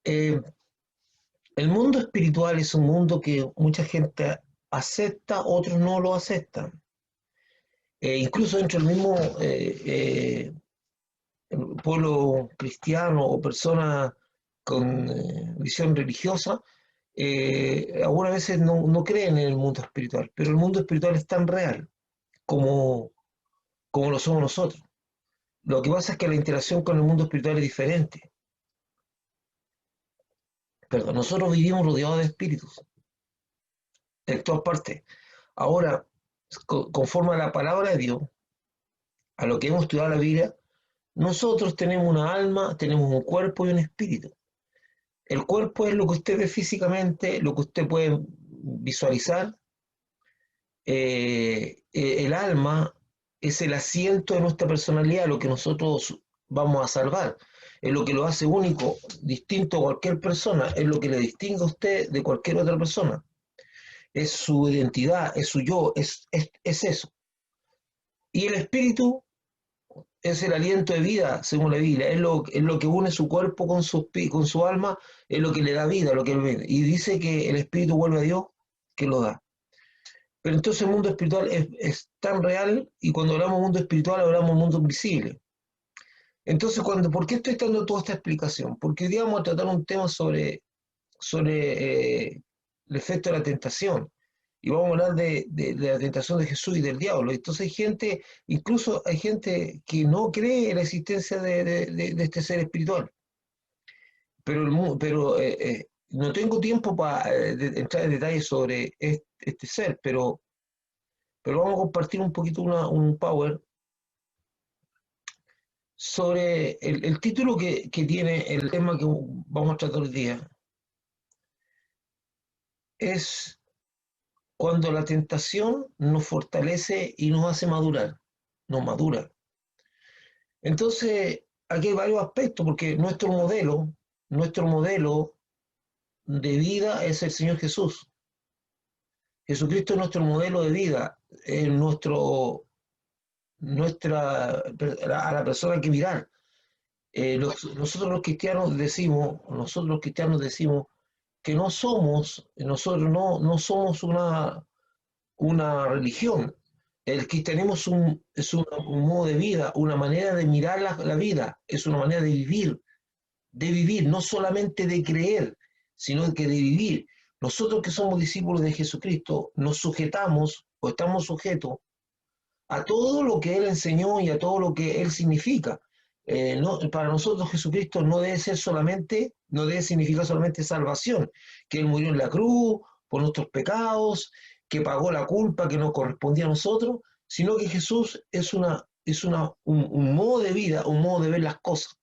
Eh, el mundo espiritual es un mundo que mucha gente acepta, otros no lo aceptan. Incluso dentro del mismo pueblo cristiano o personas con visión religiosa, algunas veces no creen en el mundo espiritual, pero el mundo espiritual es tan real como, como lo somos nosotros. Lo que pasa es que la interacción con el mundo espiritual es diferente. Perdón, nosotros vivimos rodeados de espíritus en todas partes. Ahora, conforme a la palabra de Dios, a lo que hemos estudiado la Biblia, nosotros tenemos una alma, tenemos un cuerpo y un espíritu. El cuerpo es lo que usted ve físicamente, lo que usted puede visualizar. El alma es el asiento de nuestra personalidad, lo que nosotros vamos a salvar. Es lo que lo hace único, distinto a cualquier persona, es lo que le distingue a usted de cualquier otra persona. Es su identidad, es su yo, es eso. Y el espíritu es el aliento de vida, según la Biblia, es lo que une su cuerpo con su alma, es lo que le da vida, lo que él ve. Y dice que el espíritu vuelve a Dios que lo da. Pero entonces el mundo espiritual es tan real y cuando hablamos de mundo espiritual hablamos de mundo invisible. Entonces, ¿por qué estoy dando toda esta explicación? Porque hoy día vamos a tratar un tema sobre el efecto de la tentación. Y vamos a hablar de la tentación de Jesús y del diablo. Entonces hay gente, incluso hay gente que no cree en la existencia de este ser espiritual. Pero no tengo tiempo para entrar en detalles sobre este ser, pero vamos a compartir un poquito un power sobre el título que tiene el tema que vamos a tratar hoy día. Es cuando la tentación nos fortalece y nos hace madurar, nos madura. Entonces, aquí hay varios aspectos, porque nuestro modelo de vida es el Señor Jesús. Jesucristo es nuestro modelo de vida, es a la persona que mirar. Nosotros los cristianos decimos que nosotros no somos una religión. El cristianismo un modo de vida, una manera de mirar la vida, es una manera de vivir, no solamente de creer, sino que de vivir. Nosotros que somos discípulos de Jesucristo, nos sujetamos o estamos sujetos a todo lo que Él enseñó y a todo lo que Él significa. Para nosotros Jesucristo no debe significar solamente salvación, que Él murió en la cruz por nuestros pecados, que pagó la culpa que nos correspondía a nosotros, sino que Jesús un modo de vida, un modo de ver las cosas.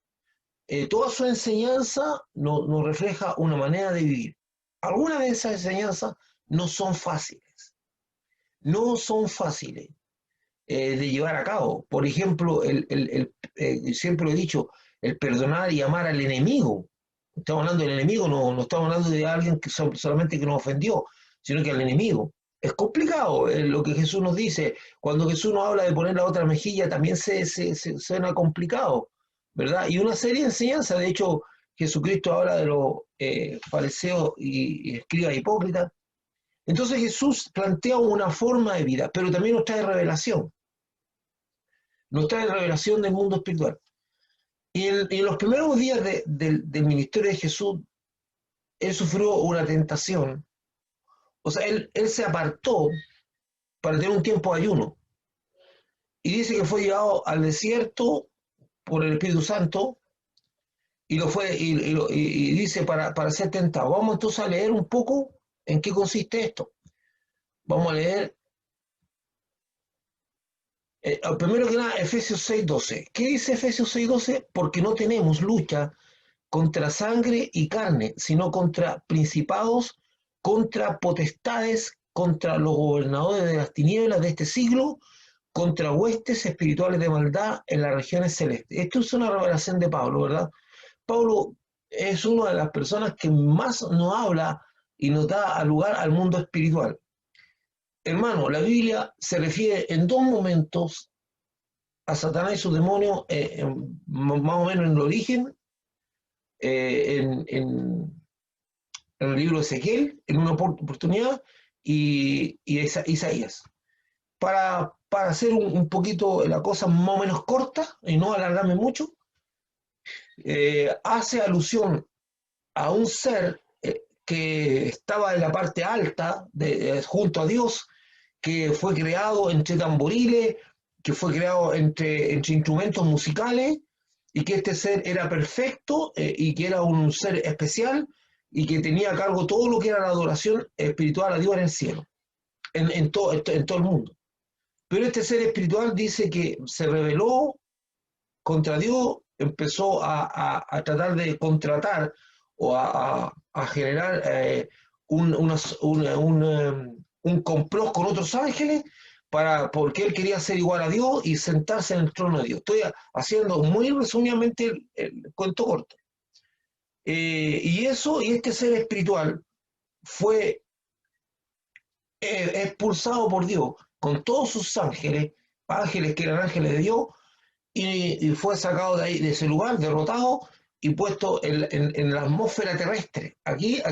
Toda su enseñanza nos refleja una manera de vivir. Algunas de esas enseñanzas no son fáciles, no son fáciles de llevar a cabo. Por ejemplo, siempre lo he dicho, el perdonar y amar al enemigo. Estamos hablando del enemigo, no estamos hablando de alguien que solamente que nos ofendió, sino que al enemigo. Es complicado lo que Jesús nos dice. Cuando Jesús nos habla de poner la otra mejilla, también se suena complicado, ¿verdad? Y una serie de enseñanzas, de hecho, Jesucristo habla de los fariseos y escribas hipócritas. Entonces Jesús plantea una forma de vida, pero también nos trae revelación del mundo espiritual. Y en los primeros días del ministerio de Jesús, él sufrió una tentación. O sea, él se apartó para tener un tiempo de ayuno. Y dice que fue llevado al desierto por el Espíritu Santo y dice para ser tentado. Vamos entonces a leer un poco en qué consiste esto. Vamos a leer, primero que nada, Efesios 6:12. ¿Qué dice Efesios 6:12? Porque no tenemos lucha contra sangre y carne, sino contra principados, contra potestades, contra los gobernadores de las tinieblas de este siglo, contra huestes espirituales de maldad en las regiones celestes. Esto es una revelación de Pablo, ¿verdad? Pablo es una de las personas que más nos habla y nos da lugar al mundo espiritual. Hermano, la Biblia se refiere en dos momentos a Satanás y sus demonios, más o menos en el origen, en el libro de Ezequiel, en una oportunidad, y Isaías. Para hacer un poquito la cosa más o menos corta y no alargarme mucho, hace alusión a un ser que estaba en la parte alta, junto a Dios, que fue creado entre tamboriles, que fue creado entre instrumentos musicales, y que este ser era perfecto y que era un ser especial y que tenía a cargo todo lo que era la adoración espiritual a Dios en el cielo, en todo el mundo. Pero este ser espiritual dice que se rebeló contra Dios, empezó a tratar de contratar o a generar un complot con otros ángeles porque él quería ser igual a Dios y sentarse en el trono de Dios. Estoy haciendo muy resumidamente el cuento corto. Y este ser espiritual fue expulsado por Dios con todos sus ángeles, ángeles que eran ángeles de Dios, y fue sacado de ahí, de ese lugar, derrotado y puesto en la atmósfera terrestre. Aquí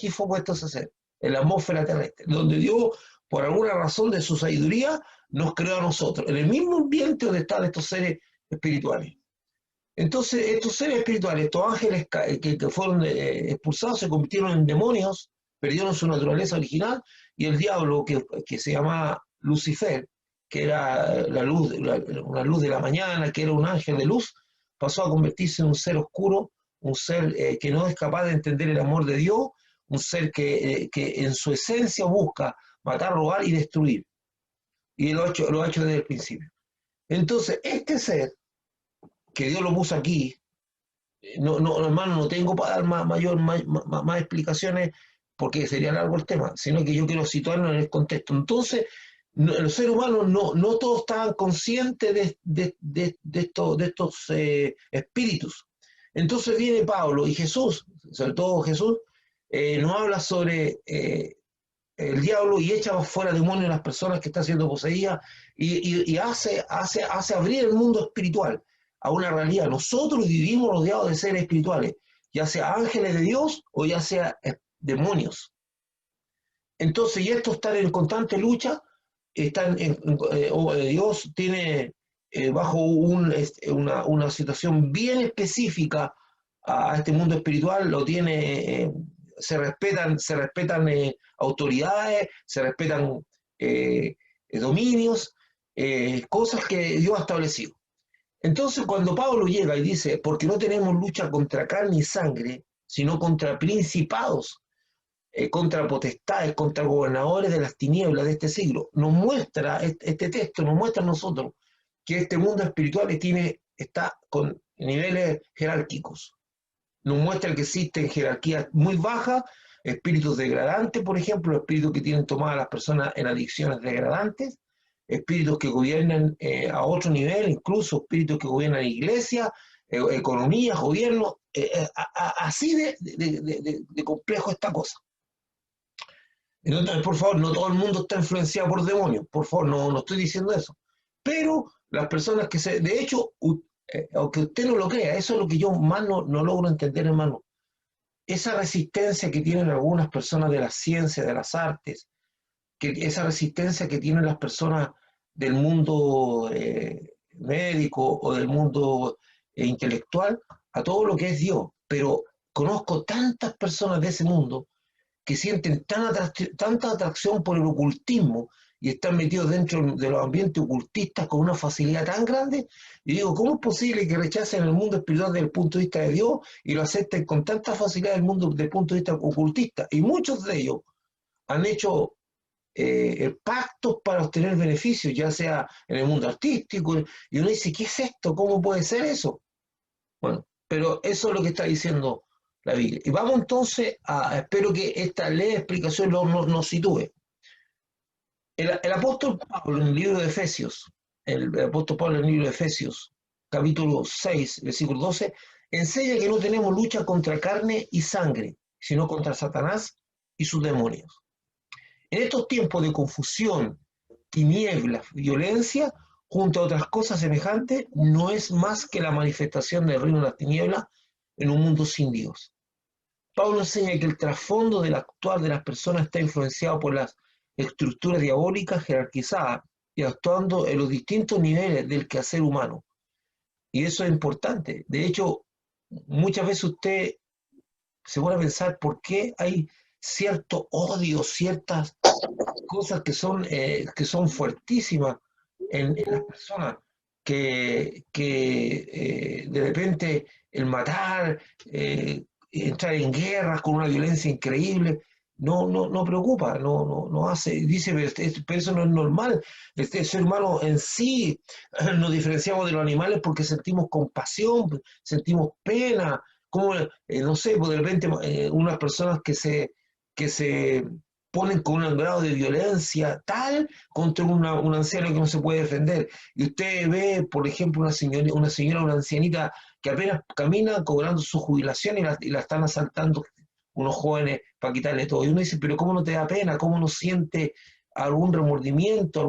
fue puesto ese ser, en la atmósfera terrestre, donde Dios, por alguna razón de su sabiduría, nos creó a nosotros, en el mismo ambiente donde están estos seres espirituales. Entonces, estos seres espirituales, estos ángeles que fueron expulsados, se convirtieron en demonios, perdieron su naturaleza original, y el diablo, que se llamaba Lucifer, que era una luz de la mañana, que era un ángel de luz, pasó a convertirse en un ser oscuro, un ser que no es capaz de entender el amor de Dios, un ser que en su esencia busca matar, robar y destruir. Y lo ha hecho desde el principio. Entonces, este ser que Dios lo puso aquí, hermano, no tengo para dar más explicaciones porque sería largo el tema, sino que yo quiero situarlo en el contexto. Entonces, los seres humanos no todos estaban conscientes de estos espíritus. Entonces viene Pablo y Jesús, sobre todo Jesús, nos habla sobre el diablo y echa fuera demonios a las personas que están siendo poseídas y hace abrir el mundo espiritual a una realidad. Nosotros vivimos rodeados de seres espirituales, ya sea ángeles de Dios o ya sea demonios. Entonces, y estos están en constante lucha, Dios tiene bajo una situación bien específica a este mundo espiritual, lo tiene, se respetan autoridades, se respetan dominios, cosas que Dios ha establecido. Entonces, cuando Pablo llega y dice, porque no tenemos lucha contra carne y sangre, sino contra principados, contra potestades, contra gobernadores de las tinieblas de este siglo, nos muestra, este texto nos muestra a nosotros que este mundo espiritual está con niveles jerárquicos. Nos muestra que existen jerarquías muy bajas, espíritus degradantes, por ejemplo, espíritus que tienen tomadas a las personas en adicciones degradantes, espíritus que gobiernan a otro nivel, incluso espíritus que gobiernan iglesias, economías, gobiernos, así de complejo esta cosa. Entonces, por favor, no todo el mundo está influenciado por demonios, por favor, no estoy diciendo eso. Pero las personas de hecho, aunque usted no lo crea, eso es lo que yo más no logro entender, hermano. Esa resistencia que tienen algunas personas de la ciencia, de las artes, esa resistencia que tienen las personas del mundo médico o del mundo intelectual a todo lo que es Dios. Pero conozco tantas personas de ese mundo que sienten tanta atracción por el ocultismo y están metidos dentro de los ambientes ocultistas con una facilidad tan grande, y digo, ¿cómo es posible que rechacen el mundo espiritual desde el punto de vista de Dios y lo acepten con tanta facilidad el mundo desde el punto de vista ocultista? Y muchos de ellos han hecho pactos para obtener beneficios, ya sea en el mundo artístico, y uno dice, ¿qué es esto? ¿Cómo puede ser eso? Bueno, pero eso es lo que está diciendo la Biblia. Y vamos entonces espero que esta leve explicación nos sitúe. El apóstol Pablo en el libro de Efesios, el apóstol Pablo en el libro de Efesios, capítulo 6, versículo 12, enseña que no tenemos lucha contra carne y sangre, sino contra Satanás y sus demonios. En estos tiempos de confusión, tinieblas, violencia, junto a otras cosas semejantes, no es más que la manifestación del reino de las tinieblas en un mundo sin Dios. Pablo enseña que el trasfondo del actuar de las personas está influenciado por las estructuras diabólicas jerarquizadas y actuando en los distintos niveles del quehacer humano. Y eso es importante. De hecho, muchas veces usted se pone a pensar por qué hay cierto odio, ciertas cosas que son fuertísimas en las personas, que de repente el matar, entrar en guerras con una violencia increíble, no preocupa, no hace, dice, pero eso no es normal. El ser humano en sí nos diferenciamos de los animales porque sentimos compasión, sentimos pena, como, no sé, pues de repente unas personas que se ponen con un grado de violencia tal contra un anciano que no se puede defender. Y usted ve, por ejemplo, una ancianita que apenas camina cobrando su jubilación y la están asaltando unos jóvenes para quitarle todo. Y uno dice, pero ¿cómo no te da pena? ¿Cómo no siente algún remordimiento,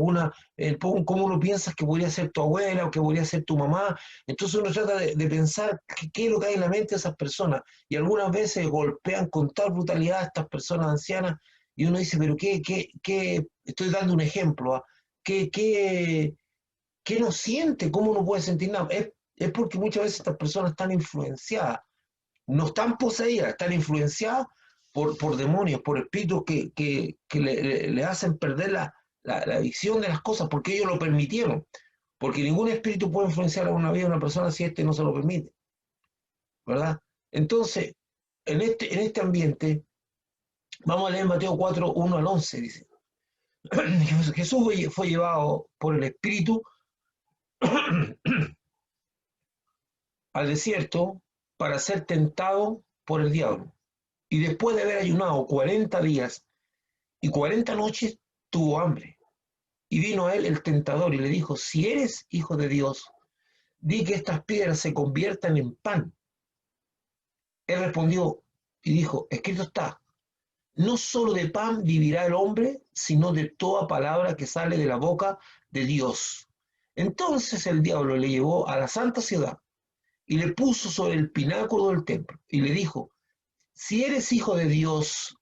cómo no piensas que podría ser tu abuela o que podría ser tu mamá? Entonces uno trata de pensar qué es lo que hay en la mente de esas personas. Y algunas veces golpean con tal brutalidad a estas personas ancianas y uno dice, pero qué estoy dando un ejemplo, ¿ah? ¿Qué, qué, ¿Qué no siente? ¿Cómo no puede sentir nada? Es porque muchas veces estas personas están influenciadas, no están poseídas, están influenciadas por demonios, por espíritus que le hacen perder la visión de las cosas, porque ellos lo permitieron. Porque ningún espíritu puede influenciar a una vida de una persona si éste no se lo permite, ¿verdad? Entonces, en este ambiente, vamos a leer Mateo 4, 1 al 11, dice. Jesús fue llevado por el Espíritu al desierto para ser tentado por el diablo. Y después de haber ayunado 40 días y 40 noches, tuvo hambre. Y vino a él el tentador y le dijo, si eres hijo de Dios, di que estas piedras se conviertan en pan. Él respondió y dijo, escrito está, no solo de pan vivirá el hombre, sino de toda palabra que sale de la boca de Dios. Entonces el diablo le llevó a la santa ciudad y le puso sobre el pináculo del templo y le dijo, si eres hijo de Dios,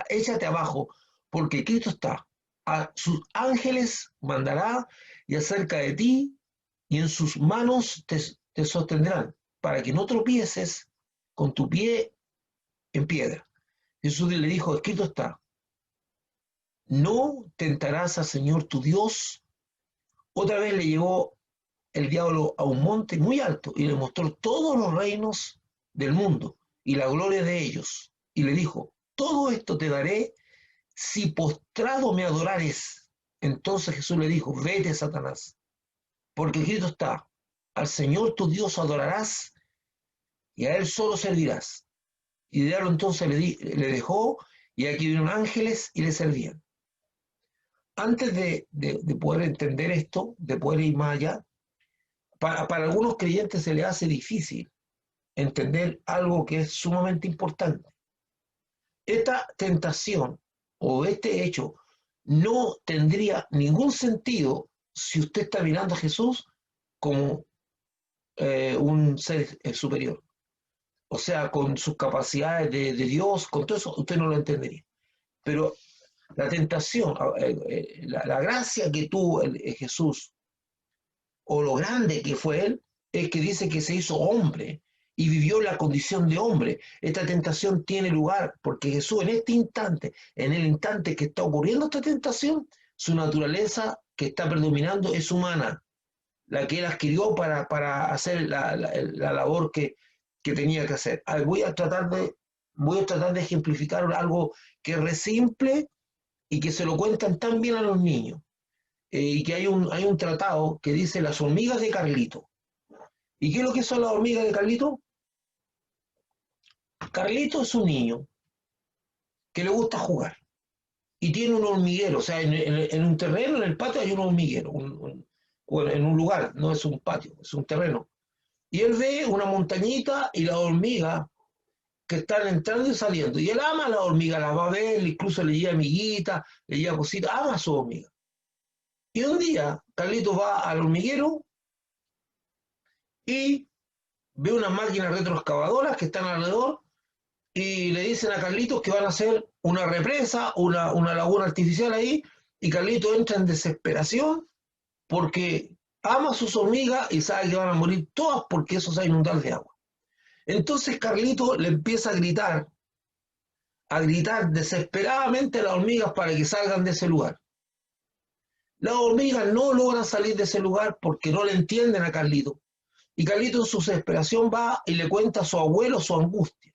échate abajo, porque Cristo está, a sus ángeles mandará y acerca de ti, y en sus manos te sostendrán, para que no tropieces con tu pie en piedra. Jesús le dijo, escrito está, no tentarás al Señor tu Dios. Otra vez le llevó el diablo a un monte muy alto y le mostró todos los reinos del mundo y la gloria de ellos. Y le dijo, todo esto te daré si postrado me adorares. Entonces Jesús le dijo, vete, Satanás, porque escrito está, al Señor tu Dios adorarás y a Él solo servirás. Y el diablo entonces le dejó y aquí vinieron ángeles y le servían. Antes de poder entender esto, de poder ir más allá, para algunos creyentes se les hace difícil entender algo que es sumamente importante. Esta tentación o este hecho no tendría ningún sentido si usted está mirando a Jesús como un ser superior. O sea, con sus capacidades de Dios, con todo eso, usted no lo entendería. Pero la tentación, la gracia que tuvo Jesús, o lo grande que fue él, es que dice que se hizo hombre y vivió la condición de hombre. Esta tentación tiene lugar porque Jesús en este instante, en el instante que está ocurriendo esta tentación, su naturaleza que está predominando es humana, la que él adquirió para hacer la labor que tenía que hacer. Voy a tratar de ejemplificar algo que es re simple y que se lo cuentan tan bien a los niños. Y que hay un tratado que dice las hormigas de Carlito. ¿Y qué es lo que son las hormigas de Carlito? Carlito es un niño que le gusta jugar y tiene un hormiguero, o sea, en un terreno, en el patio hay un hormiguero, bueno, en un lugar, no es un patio, es un terreno. Y él ve una montañita y las hormigas que están entrando y saliendo. Y él ama a las hormigas, las va a ver, incluso le lleva amiguitas, le lleva cositas, ama a su hormiga. Y un día, Carlito va al hormiguero y ve unas máquinas retroexcavadoras que están alrededor y le dicen a Carlitos que van a hacer una represa, una laguna artificial ahí, y Carlitos entra en desesperación porque ama a sus hormigas y sabe que van a morir todas porque eso se va a inundar de agua. Entonces Carlitos le empieza a gritar desesperadamente a las hormigas para que salgan de ese lugar. Las hormigas no logran salir de ese lugar porque no le entienden a Carlitos. Y Carlitos en su desesperación va y le cuenta a su abuelo su angustia.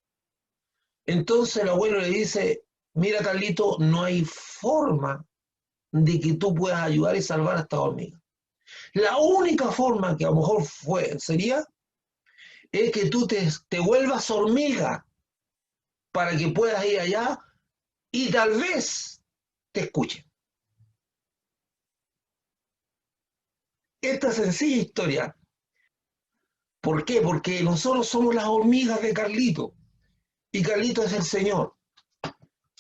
Entonces el abuelo le dice, mira Carlitos, no hay forma de que tú puedas ayudar y salvar a estas hormigas. La única forma que a lo mejor sería es que tú te vuelvas hormiga para que puedas ir allá y tal vez te escuchen. Esta sencilla historia. ¿Por qué? Porque nosotros somos las hormigas de Carlito y Carlito es el Señor.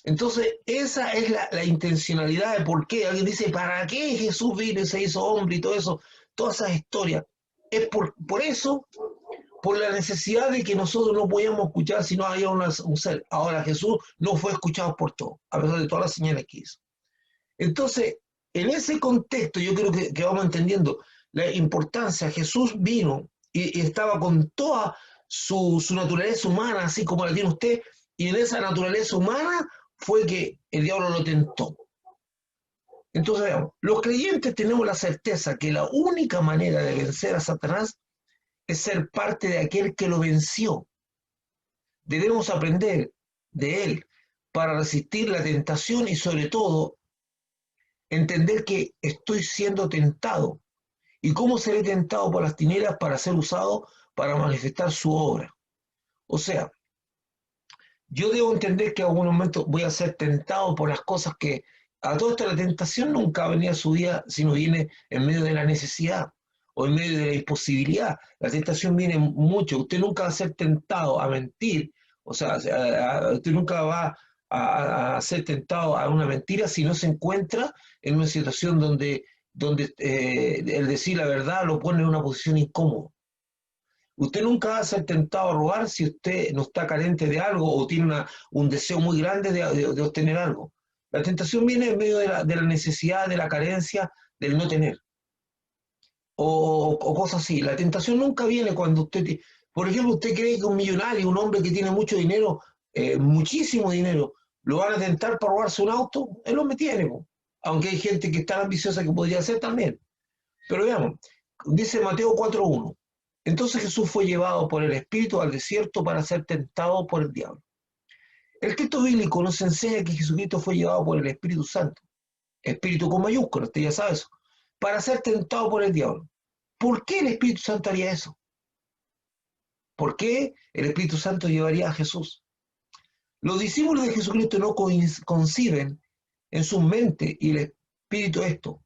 Entonces, esa es la intencionalidad de por qué. Alguien dice, ¿para qué Jesús vino y se hizo hombre y todo eso? Todas esas historias. Es por eso, por la necesidad de que nosotros no podíamos escuchar si no había un ser. Ahora, Jesús no fue escuchado por todos, a pesar de todas las señales que hizo. Entonces, en ese contexto, yo creo que vamos entendiendo la importancia. Jesús vino y estaba con toda su naturaleza humana, así como la tiene usted, y en esa naturaleza humana fue que el diablo lo tentó. Entonces, veamos, los creyentes tenemos la certeza que la única manera de vencer a Satanás es ser parte de aquel que lo venció. Debemos aprender de él para resistir la tentación y sobre todo entender que estoy siendo tentado y cómo seré tentado por las tinieblas para ser usado para manifestar su obra. O sea, yo debo entender que en algún momento voy a ser tentado por las cosas que a todo esto la tentación nunca venía a su día, sino viene en medio de la necesidad o en medio de la imposibilidad. La tentación viene mucho. Usted nunca va a ser tentado a mentir, o sea, usted nunca va a ser tentado a una mentira si no se encuentra en una situación donde el decir la verdad lo pone en una posición incómoda. Usted nunca va a ser tentado a robar si usted no está carente de algo o tiene un deseo muy grande de obtener algo. La tentación viene en medio de la necesidad, de la carencia, del no tener. O cosas así. La tentación nunca viene cuando usted, por ejemplo, usted cree que un millonario, un hombre que tiene mucho dinero, muchísimo dinero, lo van a tentar para robarse un auto. El hombre tiene, aunque hay gente que es tan ambiciosa que podría hacer también. Pero veamos, dice Mateo 4:1. Entonces Jesús fue llevado por el Espíritu al desierto para ser tentado por el diablo. El texto bíblico nos enseña que Jesucristo fue llevado por el Espíritu Santo, Espíritu con mayúsculas, usted ya sabe eso, para ser tentado por el diablo. ¿Por qué el Espíritu Santo haría eso? ¿Por qué el Espíritu Santo llevaría a Jesús? Los discípulos de Jesucristo no conciben en su mente y el Espíritu esto,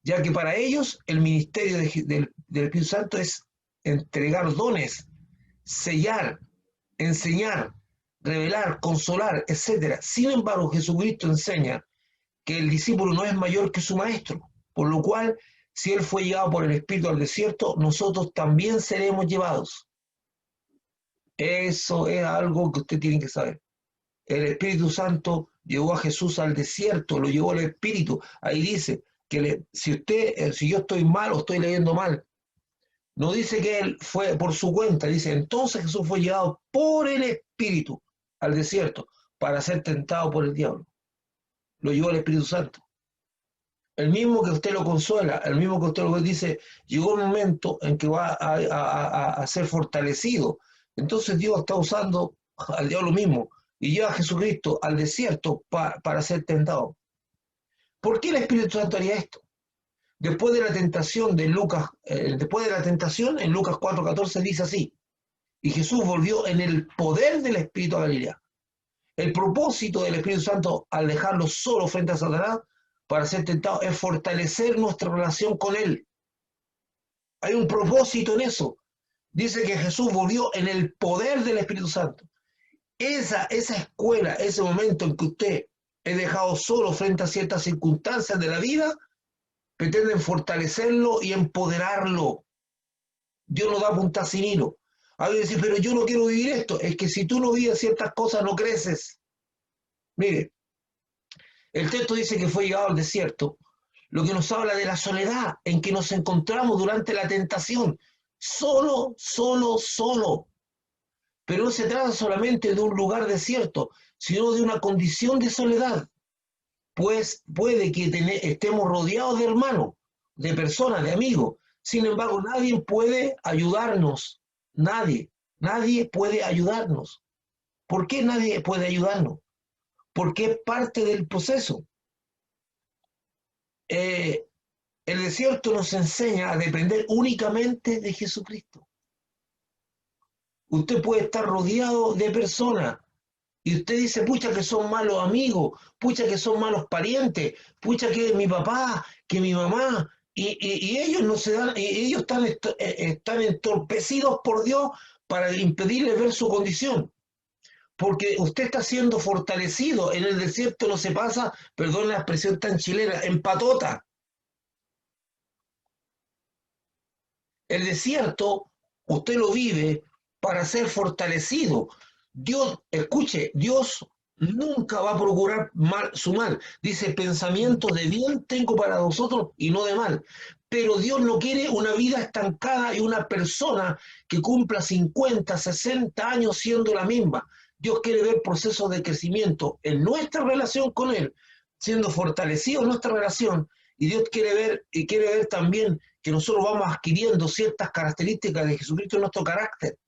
ya que para ellos el ministerio del Espíritu Santo es entregar dones, sellar, enseñar, revelar, consolar, etc. Sin embargo, Jesucristo enseña que el discípulo no es mayor que su maestro, por lo cual, si él fue llevado por el Espíritu al desierto, nosotros también seremos llevados. Eso es algo que usted tiene que saber. El Espíritu Santo llevó a Jesús al desierto, lo llevó el Espíritu. Ahí dice que si yo estoy mal o estoy leyendo mal, no dice que él fue por su cuenta, dice, entonces Jesús fue llevado por el Espíritu al desierto para ser tentado por el diablo. Lo llevó el Espíritu Santo. El mismo que usted lo consuela, el mismo que usted lo dice, llegó un momento en que va a ser fortalecido. Entonces Dios está usando al diablo mismo y lleva a Jesucristo al desierto para ser tentado. ¿Por qué el Espíritu Santo haría esto? Después de la tentación de Lucas, después de la tentación, en Lucas 4:14 dice así, y Jesús volvió en el poder del Espíritu a Galilea. El propósito del Espíritu Santo al dejarlo solo frente a Satanás para ser tentado es fortalecer nuestra relación con él. Hay un propósito en eso. Dice que Jesús volvió en el poder del Espíritu Santo. Esa escuela, ese momento en que usted es dejado solo frente a ciertas circunstancias de la vida, pretenden fortalecerlo y empoderarlo. Dios no da punta sin hilo. Alguien dice, pero yo no quiero vivir esto. Es que si tú no vives ciertas cosas, no creces. Mire, el texto dice que fue llegado al desierto, lo que nos habla de la soledad en que nos encontramos durante la tentación. Solo, solo, solo. Pero no se trata solamente de un lugar desierto, sino de una condición de soledad. Pues puede que estemos rodeados de hermanos, de personas, de amigos. Sin embargo, nadie puede ayudarnos. Nadie puede ayudarnos. ¿Por qué nadie puede ayudarnos? Porque es parte del proceso. Eh, el desierto nos enseña a depender únicamente de Jesucristo. Usted puede estar rodeado de personas y usted dice, pucha que son malos amigos, pucha que son malos parientes, pucha que mi papá, que mi mamá, y ellos no se dan, y ellos están entorpecidos por Dios para impedirles ver su condición. Porque usted está siendo fortalecido. En el desierto no se pasa, perdón la expresión tan chilena, en patota. El desierto usted lo vive para ser fortalecido. Dios, escuche, Dios nunca va a procurar su mal. Dice, pensamientos de bien tengo para vosotros y no de mal. Pero Dios no quiere una vida estancada y una persona que cumpla 50, 60 años siendo la misma. Dios quiere ver procesos de crecimiento en nuestra relación con Él, siendo fortalecido en nuestra relación. Y Dios quiere ver también que nosotros vamos adquiriendo ciertas características de Jesucristo en nuestro carácter.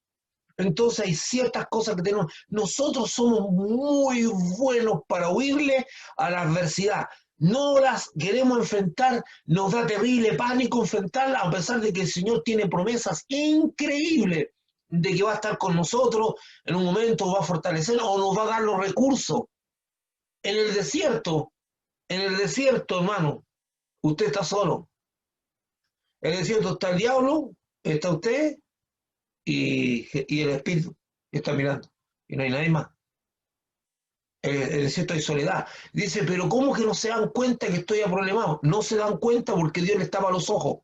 Entonces hay ciertas cosas que tenemos. Nosotros somos muy buenos para huirle a la adversidad. No las queremos enfrentar, nos da terrible pánico enfrentarlas, a pesar de que el Señor tiene promesas increíbles de que va a estar con nosotros, en un momento va a fortalecer o nos va a dar los recursos. En el desierto, hermano, usted está solo. En el desierto está el diablo, está usted y el espíritu que está mirando. Y no hay nadie más. El desierto hay soledad. Dice, pero ¿cómo que no se dan cuenta que estoy aproblemado? No se dan cuenta porque Dios les tapa los ojos.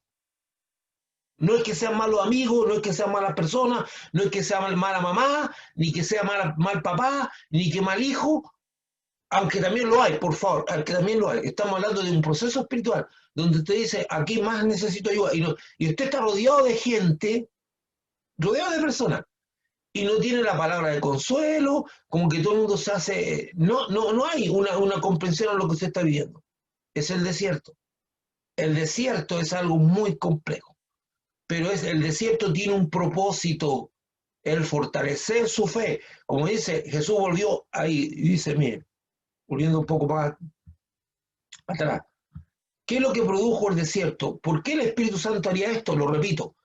No es que sean malos amigos, no es que sean malas personas, no es que sea mala mamá, ni que sea mal papá, ni que mal hijo, aunque también lo hay, por favor, aunque también lo hay. Estamos hablando de un proceso espiritual donde usted dice, aquí más necesito ayuda. Y usted está rodeado de gente, rodeado de personas, y no tiene la palabra de consuelo, como que todo el mundo se hace, no hay una comprensión a lo que usted está viviendo. Es el desierto. El desierto es algo muy complejo, pero el desierto tiene un propósito, el fortalecer su fe. Como dice, Jesús volvió ahí y dice, mire, volviendo un poco más atrás, ¿qué es lo que produjo el desierto? ¿Por qué el Espíritu Santo haría esto? Lo repito,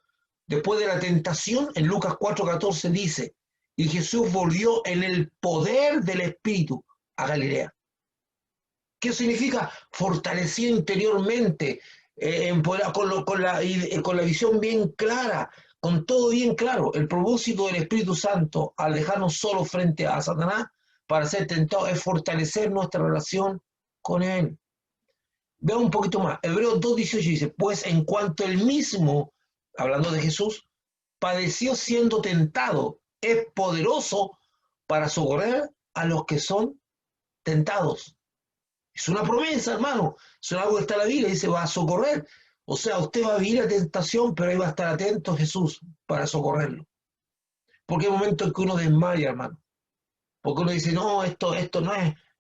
después de la tentación, en Lucas 4:14 dice, y Jesús volvió en el poder del Espíritu a Galilea. ¿Qué significa? Fortalecido interiormente, con la visión bien clara, con todo bien claro. El propósito del Espíritu Santo, al dejarnos solos frente a Satanás, para ser tentados, es fortalecer nuestra relación con Él. Veamos un poquito más. Hebreos 2:18 dice, pues en cuanto él mismo, hablando de Jesús, padeció siendo tentado, es poderoso para socorrer a los que son tentados. Es una promesa, hermano. Es algo que está en la Biblia, dice, va a socorrer. O sea, usted va a vivir la tentación, pero ahí va a estar atento a Jesús para socorrerlo. Porque hay momentos en que uno desmaya, hermano. Porque uno dice, no, esto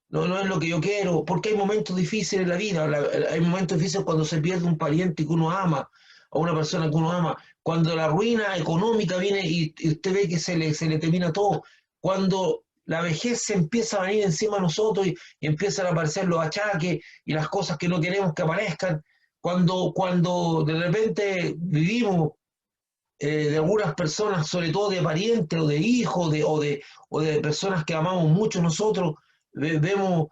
no es lo que yo quiero, porque hay momentos difíciles en la vida, hay momentos difíciles cuando se pierde un pariente que uno ama, o una persona que uno ama, cuando la ruina económica viene y usted ve que se le termina todo, cuando la vejez se empieza a venir encima de nosotros y empiezan a aparecer los achaques y las cosas que no queremos que aparezcan, cuando de repente vivimos de algunas personas, sobre todo de parientes o de hijos o de personas que amamos mucho nosotros, vemos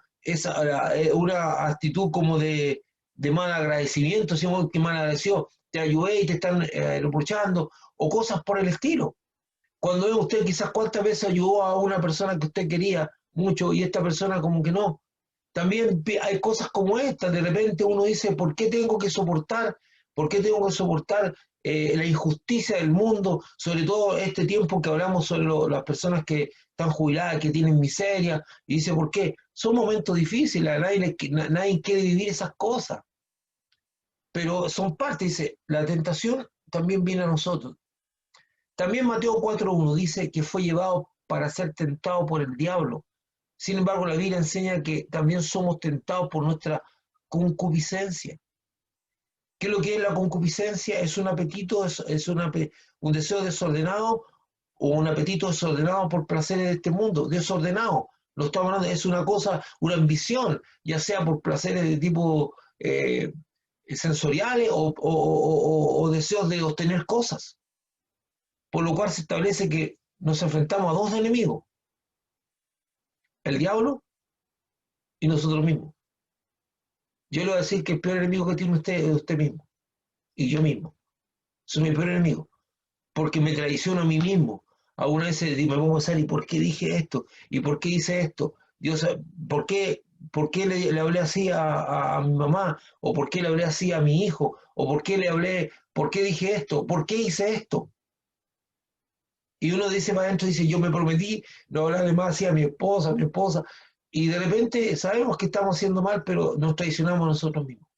una actitud como de mal agradecimiento, decimos que mal agradeció, te ayudé y te están reprochando, o cosas por el estilo. Cuando ve usted quizás cuántas veces ayudó a una persona que usted quería mucho y esta persona como que no. También hay cosas como estas, de repente uno dice, ¿por qué tengo que soportar? ¿Por qué tengo que soportar la injusticia del mundo, sobre todo este tiempo que hablamos sobre las personas que están jubiladas, que tienen miseria, y dice, ¿por qué? Son momentos difíciles, nadie quiere vivir esas cosas, pero son parte, dice, la tentación también viene a nosotros. También Mateo 4.1 dice que fue llevado para ser tentado por el diablo. Sin embargo, la Biblia enseña que también somos tentados por nuestra concupiscencia. ¿Qué es lo que es la concupiscencia? Es un apetito, un deseo desordenado o un apetito desordenado por placeres de este mundo, desordenado. No estamos hablando, es una cosa, una ambición, ya sea por placeres de tipo sensoriales o deseos de obtener cosas. Por lo cual se establece que nos enfrentamos a dos enemigos, el diablo y nosotros mismos. Yo le voy a decir que el peor enemigo que tiene usted es usted mismo y yo mismo. Soy mi peor enemigo, porque me traiciono a mí mismo. Algunas veces me pongo a pensar, ¿y por qué dije esto? ¿Y por qué hice esto? Dios, por qué le hablé así a mi mamá? ¿O por qué le hablé así a mi hijo? ¿O por qué dije esto? ¿Por qué hice esto? Y uno dice más adentro, dice, yo me prometí no hablarle más así a mi esposa, y de repente sabemos que estamos haciendo mal, pero nos traicionamos a nosotros mismos.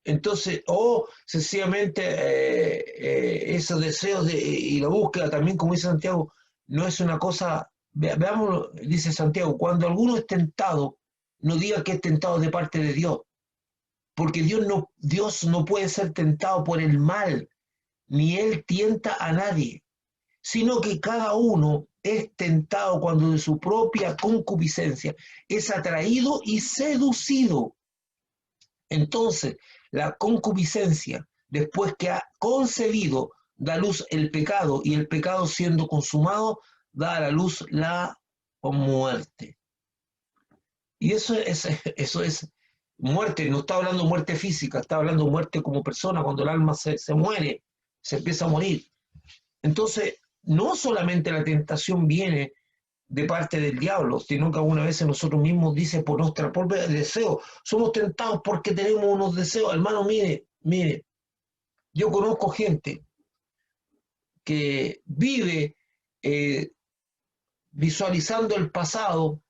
Entonces, o sencillamente esos deseos y la búsqueda también, como dice Santiago, no es una cosa, veamos, dice Santiago, cuando alguno es tentado, no diga que es tentado de parte de Dios, porque Dios no puede ser tentado por el mal, ni Él tienta a nadie, sino que cada uno es tentado cuando de su propia concupiscencia es atraído y seducido. Entonces, la concupiscencia, después que ha concebido, da luz el pecado, y el pecado siendo consumado, da a la luz la muerte. Y eso es muerte, no está hablando de muerte física, está hablando de muerte como persona, cuando el alma se muere, se empieza a morir. Entonces, no solamente la tentación viene de parte del diablo, sino que algunas veces nosotros mismos, dice, por nuestra propia deseo, somos tentados porque tenemos unos deseos. Hermano, mire, yo conozco gente que vive eh, visualizando el pasado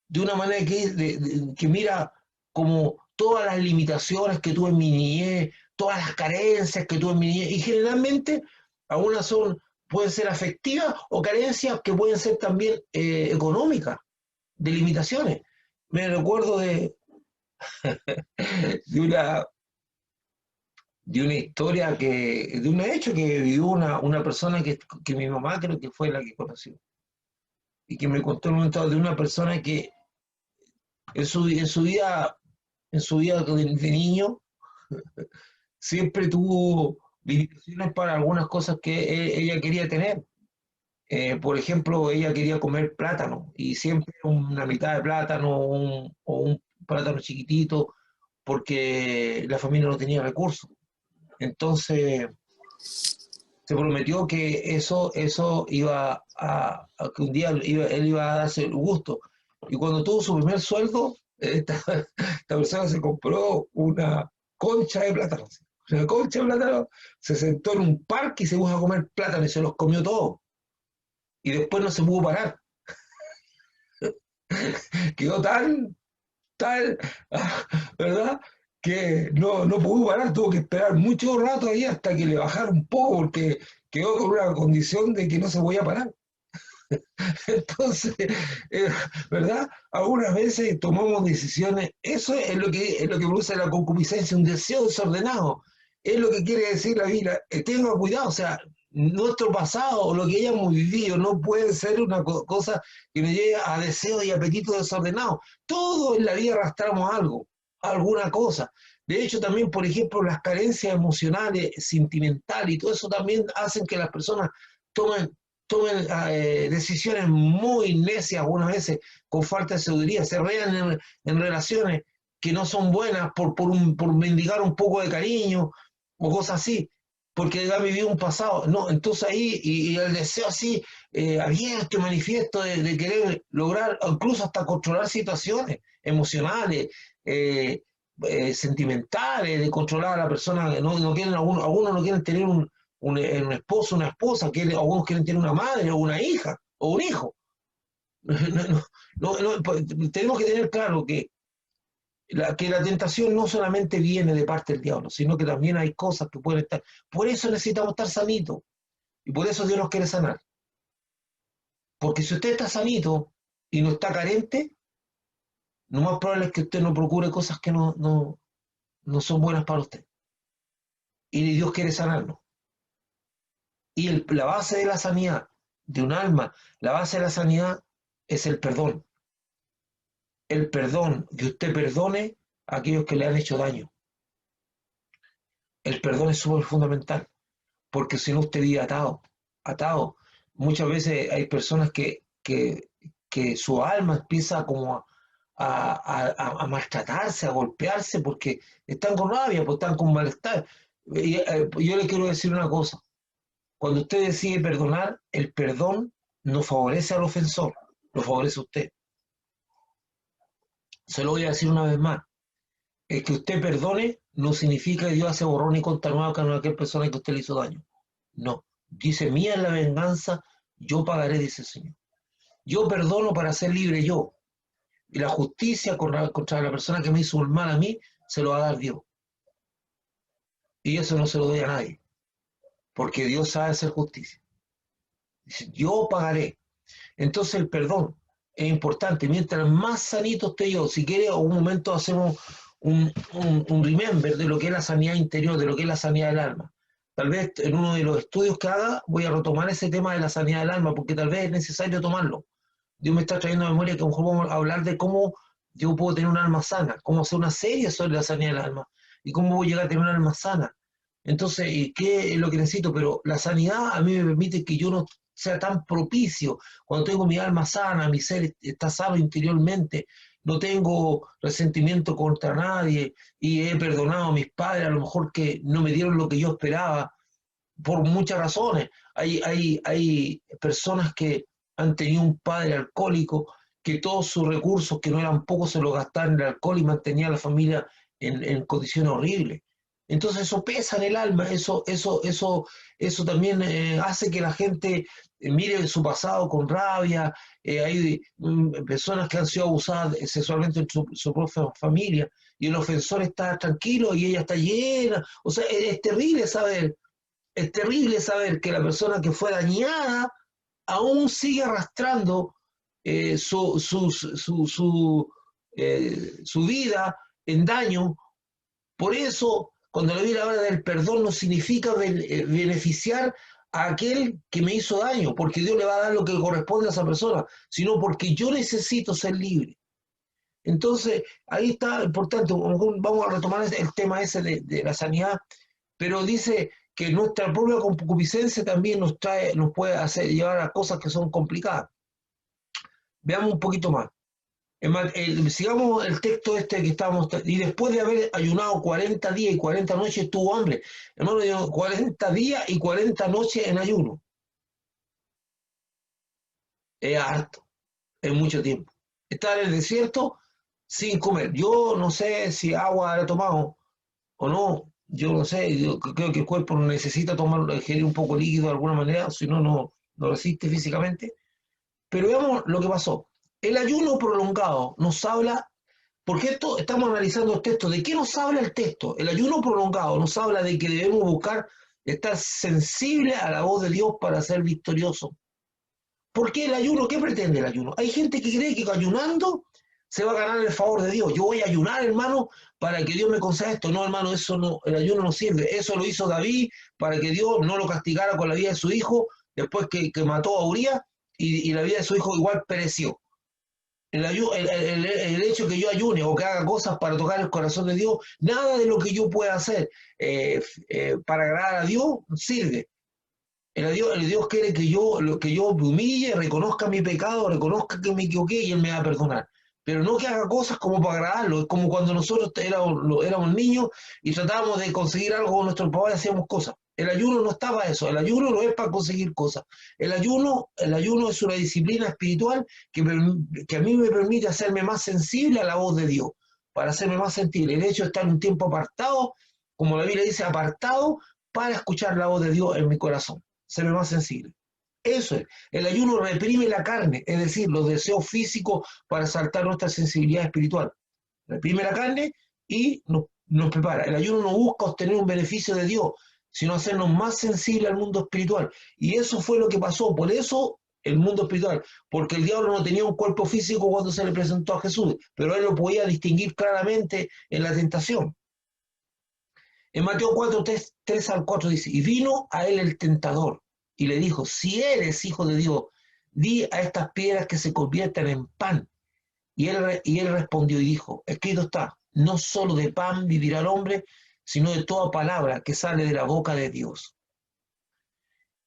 de una manera que mira como todas las limitaciones que tuve en mi niñez, todas las carencias que tuve en mi niñez, y generalmente algunas pueden ser afectivas o carencias que pueden ser también económicas, de limitaciones. Me recuerdo de una, de una historia de un hecho que vivió una persona que mi mamá creo que fue la que conoció, y que me contó un momento de una persona que en su vida de niño, siempre tuvo limitaciones para algunas cosas que ella quería tener. Por ejemplo, ella quería comer plátano y siempre una mitad de plátano o un plátano chiquitito porque la familia no tenía recursos. Entonces se prometió que eso iba a que un día él iba a darse el gusto. Y cuando tuvo su primer sueldo, esta persona se compró una concha de plátano. Una concha de plátano, se sentó en un parque y se puso a comer plátano y se los comió todos. Y después no se pudo parar. Quedó tan, ¿verdad? Que no pudo parar, tuvo que esperar mucho rato ahí hasta que le bajara un poco, porque quedó con una condición de que no se podía parar. Entonces, eh, ¿verdad? Algunas veces tomamos decisiones, eso es lo que produce la concupiscencia, un deseo desordenado. Es lo que quiere decir la Biblia. Tenga cuidado, o sea, nuestro pasado o lo que hayamos vivido no puede ser una cosa que nos lleve a deseos y apetitos desordenados. Todo en la vida arrastramos algo, alguna cosa. De hecho, también, por ejemplo, las carencias emocionales, sentimentales y todo eso también hacen que las personas tomen decisiones muy necias algunas veces con falta de sabiduría, se rean en relaciones que no son buenas por mendigar un poco de cariño o cosas así, porque ha vivido un pasado. No, entonces ahí, y el deseo así abierto y manifiesto de querer lograr, incluso hasta controlar situaciones emocionales, sentimentales, de controlar a la persona, no quieren, algunos no quieren tener un esposo, una esposa, algunos quieren tener una madre o una hija o un hijo. Tenemos que tener claro que la tentación no solamente viene de parte del diablo, sino que también hay cosas que pueden estar. Por eso necesitamos estar sanitos. Y por eso Dios nos quiere sanar. Porque si usted está sanito y no está carente, lo más probable es que usted no procure cosas que no son buenas para usted. Y Dios quiere sanarnos. Y la base de la sanidad de un alma, la base de la sanidad es el perdón. El perdón, que usted perdone a aquellos que le han hecho daño. El perdón es súper fundamental, porque si no usted vive atado. Muchas veces hay personas que su alma empieza como a maltratarse, a golpearse, porque están con rabia, porque están con malestar. Yo le quiero decir una cosa, cuando usted decide perdonar, el perdón no favorece al ofensor, lo favorece a usted. Se lo voy a decir una vez más. El que usted perdone no significa que Dios hace borrón y cuenta nueva con aquella persona que usted le hizo daño. No. Dice, mía es la venganza, yo pagaré, dice el Señor. Yo perdono para ser libre yo. Y la justicia contra la persona que me hizo un mal a mí, se lo va a dar Dios. Y eso no se lo doy a nadie. Porque Dios sabe hacer justicia. Dice, yo pagaré. Entonces el perdón es importante. Mientras más sanito esté yo, si quiere, en un momento hacemos un remember de lo que es la sanidad interior, de lo que es la sanidad del alma. Tal vez en uno de los estudios que haga voy a retomar ese tema de la sanidad del alma, porque tal vez es necesario tomarlo. Dios me está trayendo a memoria que a lo mejor vamos a hablar de cómo yo puedo tener un alma sana, cómo hacer una serie sobre la sanidad del alma y cómo voy a llegar a tener un alma sana. Entonces, ¿qué es lo que necesito? Pero la sanidad a mí me permite que yo no sea tan propicio. Cuando tengo mi alma sana, mi ser está sano interiormente, no tengo resentimiento contra nadie y he perdonado a mis padres, a lo mejor que no me dieron lo que yo esperaba, por muchas razones. Hay personas que han tenido un padre alcohólico que todos sus recursos, que no eran pocos, se los gastaban en el alcohol y mantenía a la familia en condiciones horribles. Entonces eso pesa en el alma, eso también hace que la gente mire su pasado con rabia. Hay personas que han sido abusadas sexualmente en su propia familia y el ofensor está tranquilo y ella está llena. O sea, es terrible saber que la persona que fue dañada aún sigue arrastrando su vida en daño. Por eso, cuando la Biblia habla del perdón, no significa beneficiar a aquel que me hizo daño, porque Dios le va a dar lo que corresponde a esa persona, sino porque yo necesito ser libre. Entonces, ahí está importante, vamos a retomar el tema ese de la sanidad, pero dice que nuestra propia concupiscencia también nos puede hacer llevar a cosas que son complicadas. Veamos un poquito más. Sigamos el texto este que estábamos, y después de haber ayunado 40 días y 40 noches tuvo hambre. Hermano, 40 días y 40 noches en ayuno. Es harto, es mucho tiempo. Estar en el desierto sin comer. Yo no sé si agua ha tomado o no, yo no sé, yo creo que el cuerpo necesita ingerir un poco de líquido de alguna manera, si no, no resiste físicamente. Pero veamos lo que pasó. El ayuno prolongado nos habla, porque estamos analizando el texto, ¿de qué nos habla el texto? El ayuno prolongado nos habla de que debemos buscar estar sensibles a la voz de Dios para ser victoriosos. ¿Por qué el ayuno? ¿Qué pretende el ayuno? Hay gente que cree que ayunando se va a ganar el favor de Dios. Yo voy a ayunar, hermano, para que Dios me conceda esto. No, hermano, eso no, el ayuno no sirve. Eso lo hizo David para que Dios no lo castigara con la vida de su hijo después que mató a Urías y la vida de su hijo igual pereció. El hecho que yo ayune o que haga cosas para tocar el corazón de Dios, nada de lo que yo pueda hacer para agradar a Dios sirve. El Dios quiere que yo me humille, reconozca mi pecado, reconozca que me equivoqué y Él me va a perdonar. Pero no que haga cosas como para agradarlo. Es como cuando nosotros éramos niños y tratábamos de conseguir algo con nuestro papá y hacíamos cosas. El ayuno no está para eso. El ayuno no es para conseguir cosas. El ayuno es una disciplina espiritual que a mí me permite hacerme más sensible a la voz de Dios. para hacerme más sensible. El hecho de estar un tiempo apartado, como la Biblia dice, apartado para escuchar la voz de Dios en mi corazón, serme más sensible. Eso es. El ayuno reprime la carne, es decir, los deseos físicos para saltar nuestra sensibilidad espiritual. Reprime la carne y nos prepara. El ayuno no busca obtener un beneficio de Dios, sino hacernos más sensibles al mundo espiritual. Y eso fue lo que pasó. Por eso el mundo espiritual, porque el diablo no tenía un cuerpo físico cuando se le presentó a Jesús, pero él lo podía distinguir claramente en la tentación. En Mateo 4, 3 al 4 dice, y vino a él el tentador y le dijo, si eres hijo de Dios, di a estas piedras que se conviertan en pan. Y él respondió y dijo, escrito está, no solo de pan vivirá el hombre, sino de toda palabra que sale de la boca de Dios.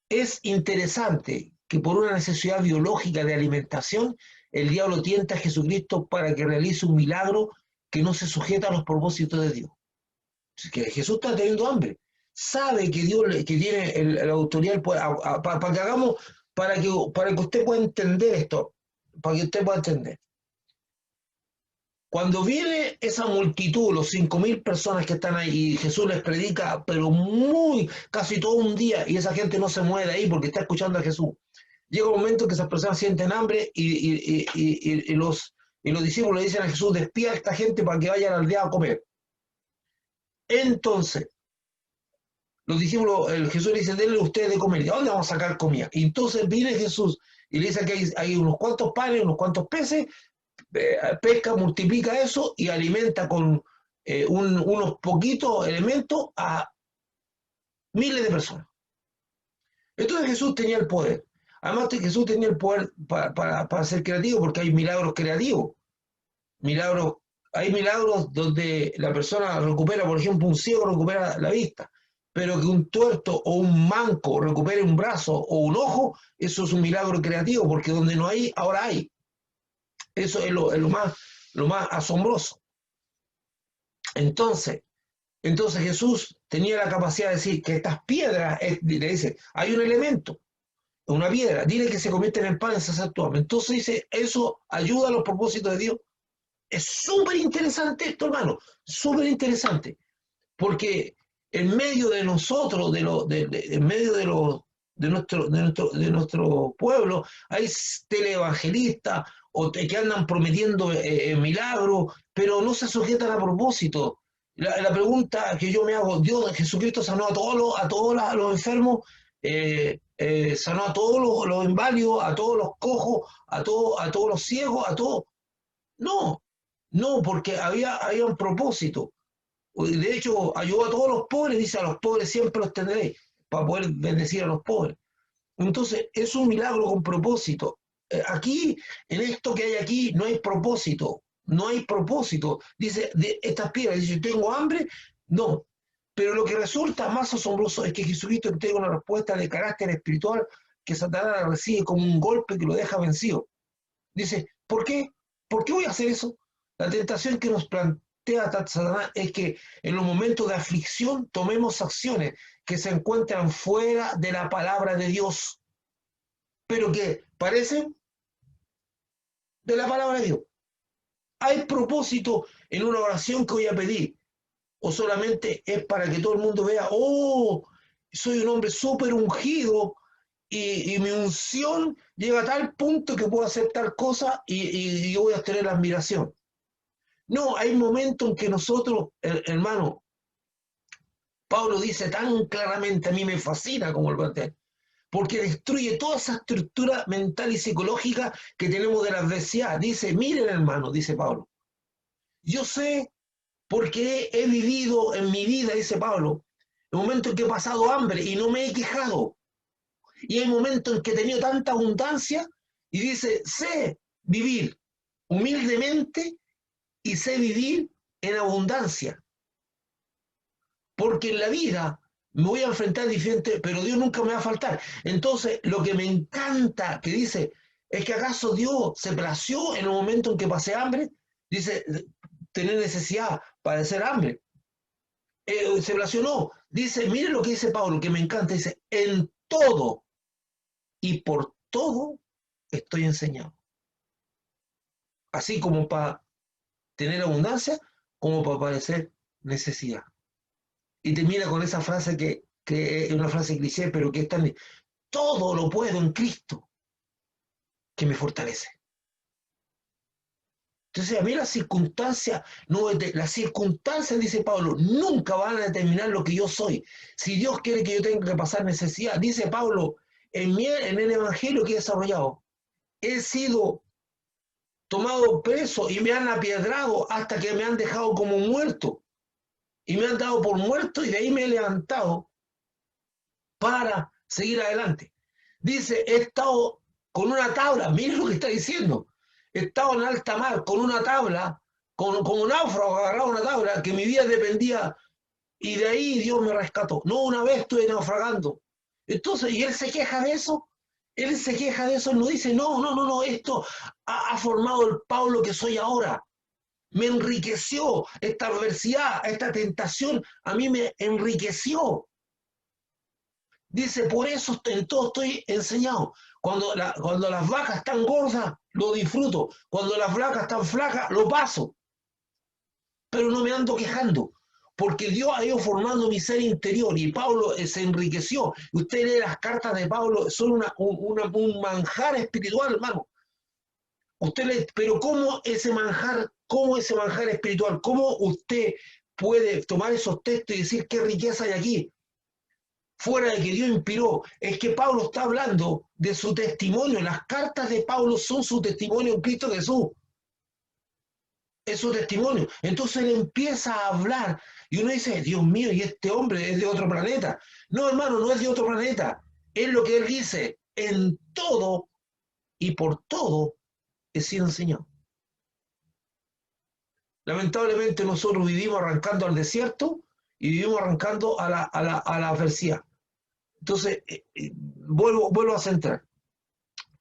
Es interesante que por una necesidad biológica de alimentación, el diablo tienta a Jesucristo para que realice un milagro que no se sujeta a los propósitos de Dios. Que Jesús está teniendo hambre, sabe que Dios que tiene la autoridad para que hagamos, para que usted pueda entender esto, para que usted pueda entender. Cuando viene esa multitud, los 5.000 personas que están ahí, y Jesús les predica, pero casi todo un día, y esa gente no se mueve de ahí porque está escuchando a Jesús. Llega un momento que esas personas sienten hambre y los discípulos le dicen a Jesús, despida a esta gente para que vaya a la aldea a comer. Entonces, los discípulos, Jesús le dice, denle ustedes de comer. ¿De dónde vamos a sacar comida? Y entonces viene Jesús y le dice que hay unos cuantos panes, unos cuantos peces, pesca, multiplica eso y alimenta con unos poquitos elementos a miles de personas. Entonces Jesús tenía el poder. Además Jesús tenía el poder para ser creativo, porque hay milagros creativos. Hay milagros donde la persona recupera, por ejemplo, un ciego recupera la vista, pero que un tuerto o un manco recupere un brazo o un ojo, eso es un milagro creativo, porque donde no hay, ahora hay. Eso es lo más asombroso. Entonces Jesús tenía la capacidad de decir que estas piedras, le dice, hay un elemento, una piedra, dile que se convierten en pan y se hace tu hambre. Entonces dice, eso ayuda a los propósitos de Dios. Es súper interesante esto, hermano, súper interesante, porque en medio de nosotros, en medio de nuestro pueblo, hay televangelistas que andan prometiendo milagros, pero no se sujetan a propósito. La pregunta que yo me hago, Dios, Jesucristo sanó a todos los enfermos, sanó a todos los inválidos, a todos los cojos, a todos los ciegos, a todos. No, no, porque había un propósito. De hecho, ayudó a todos los pobres, dice, a los pobres siempre los tendré, para poder bendecir a los pobres. Entonces, es un milagro con propósito. Aquí, en esto que hay aquí, no hay propósito, no hay propósito. Dice, de estas piedras, dice, ¿tengo hambre? No. Pero lo que resulta más asombroso es que Jesucristo entrega una respuesta de carácter espiritual que Satanás recibe como un golpe que lo deja vencido. Dice, ¿por qué? ¿Por qué voy a hacer eso? La tentación que nos plantea Satanás es que en los momentos de aflicción tomemos acciones que se encuentran fuera de la palabra de Dios, pero que parecen de la palabra de Dios. ¿Hay propósito en una oración que voy a pedir? ¿O solamente es para que todo el mundo vea, oh, soy un hombre súper ungido y mi unción llega a tal punto que puedo hacer tal cosa y yo voy a tener la admiración? No, hay momentos en que nosotros, hermano, Pablo dice tan claramente, a mí me fascina como el plantea, porque destruye toda esa estructura mental y psicológica que tenemos de la adversidad. Dice, miren hermano, dice Pablo, yo sé porque he vivido en mi vida, dice Pablo, el momento en que he pasado hambre y no me he quejado. Y hay momentos en que he tenido tanta abundancia y dice, sé vivir humildemente y sé vivir en abundancia. Porque en la vida me voy a enfrentar diferente, pero Dios nunca me va a faltar. Entonces, lo que me encanta que dice es que acaso Dios se plació en el momento en que pasé hambre, dice, tener necesidad, padecer hambre. Se plació, no. Dice, mire lo que dice Pablo, que me encanta, dice, en todo y por todo estoy enseñado. Así como para tener abundancia, como para padecer necesidad. Y termina con esa frase que es una frase cliché, pero que es tan... Todo lo puedo en Cristo, que me fortalece. Entonces, a mí las circunstancias, no, las circunstancias, dice Pablo, nunca van a determinar lo que yo soy. Si Dios quiere que yo tenga que pasar necesidad, dice Pablo, en el Evangelio que he desarrollado, he sido tomado preso y me han apiedrado hasta que me han dejado como muerto. Y me han dado por muerto y de ahí me he levantado para seguir adelante. Dice, he estado con una tabla, miren lo que está diciendo, he estado en alta mar con una tabla, como un náufrago agarrado una tabla, que mi vida dependía, y de ahí Dios me rescató. No, una vez estuve naufragando. Entonces, ¿y él se queja de eso? Él se queja de eso, no dice, no, esto ha formado el Pablo que soy ahora. Me enriqueció esta adversidad, esta tentación, a mí me enriqueció. Dice, por eso en todo estoy enseñado. Cuando las vacas están gordas, lo disfruto. Cuando las vacas están flacas, lo paso. Pero no me ando quejando, porque Dios ha ido formando mi ser interior y Pablo se enriqueció. Usted lee las cartas de Pablo, son un manjar espiritual, hermano. Pero cómo ese manjar espiritual, cómo usted puede tomar esos textos y decir qué riqueza hay aquí? Fuera de que Dios inspiró, es que Pablo está hablando de su testimonio. Las cartas de Pablo son su testimonio en Cristo Jesús. Es su testimonio. Entonces él empieza a hablar y uno dice, Dios mío, y este hombre es de otro planeta. No, hermano, no es de otro planeta. Es lo que él dice, en todo y por todo he sido enseñado. Lamentablemente nosotros vivimos arrancando al desierto y vivimos arrancando a la adversidad. Entonces, vuelvo a centrar.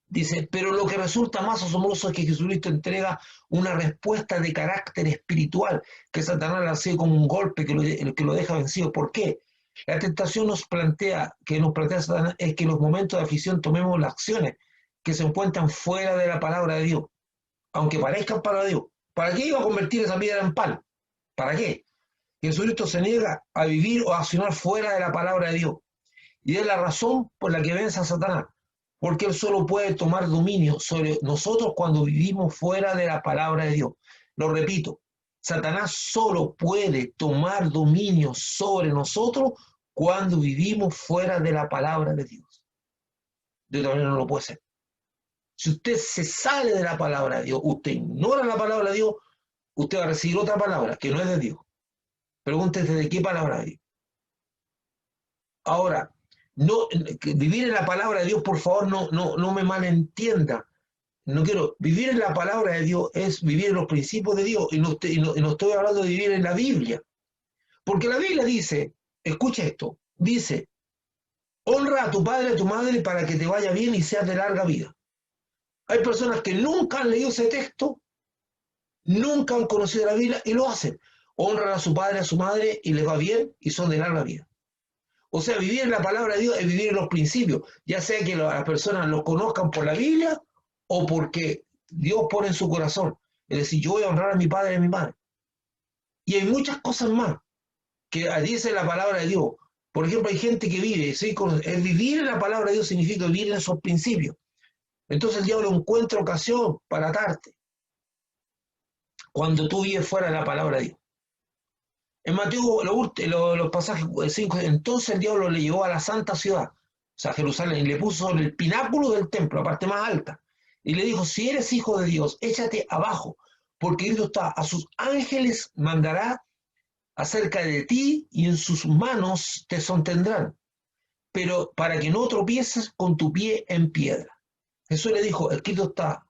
Dice, pero lo que resulta más asombroso es que Jesucristo entrega una respuesta de carácter espiritual que Satanás le hace como un golpe que lo deja vencido. ¿Por qué? La tentación nos plantea Satanás es que en los momentos de aflicción tomemos las acciones que se encuentran fuera de la palabra de Dios, aunque parezcan para Dios. ¿Para qué iba a convertir esa piedra en pan? ¿Para qué? Jesucristo se niega a vivir o a accionar fuera de la palabra de Dios. Y es la razón por la que vence a Satanás, porque él solo puede tomar dominio sobre nosotros cuando vivimos fuera de la palabra de Dios. Lo repito, Satanás solo puede tomar dominio sobre nosotros cuando vivimos fuera de la palabra de Dios. De otra manera no lo puede ser. Si usted se sale de la palabra de Dios, usted ignora la palabra de Dios, usted va a recibir otra palabra que no es de Dios. Pregúntese de qué palabra es. Ahora, no, vivir en la palabra de Dios, por favor, no me malentienda. No quiero, vivir en la palabra de Dios es vivir en los principios de Dios y no estoy hablando de vivir en la Biblia. Porque la Biblia dice, escucha esto, dice, honra a tu padre y a tu madre para que te vaya bien y seas de larga vida. Hay personas que nunca han leído ese texto, nunca han conocido la Biblia y lo hacen. Honran a su padre y a su madre y les va bien y son de larga vida. O sea, vivir en la palabra de Dios es vivir en los principios, ya sea que las personas lo conozcan por la Biblia o porque Dios pone en su corazón. Es decir, yo voy a honrar a mi padre y a mi madre. Y hay muchas cosas más que dice la palabra de Dios. Por ejemplo, hay gente que vive, ¿sí? El vivir en la palabra de Dios significa vivir en esos principios. Entonces el diablo encuentra ocasión para atarte cuando tú vives fuera de la palabra de Dios. En Mateo, los pasajes 5, entonces el diablo le llevó a la santa ciudad, o sea, Jerusalén, y le puso sobre el pináculo del templo, la parte más alta, y le dijo, si eres hijo de Dios, échate abajo, porque escrito está, a sus ángeles mandará acerca de ti, y en sus manos te sostendrán, pero para que no tropieces con tu pie en piedra. Jesús le dijo, escrito está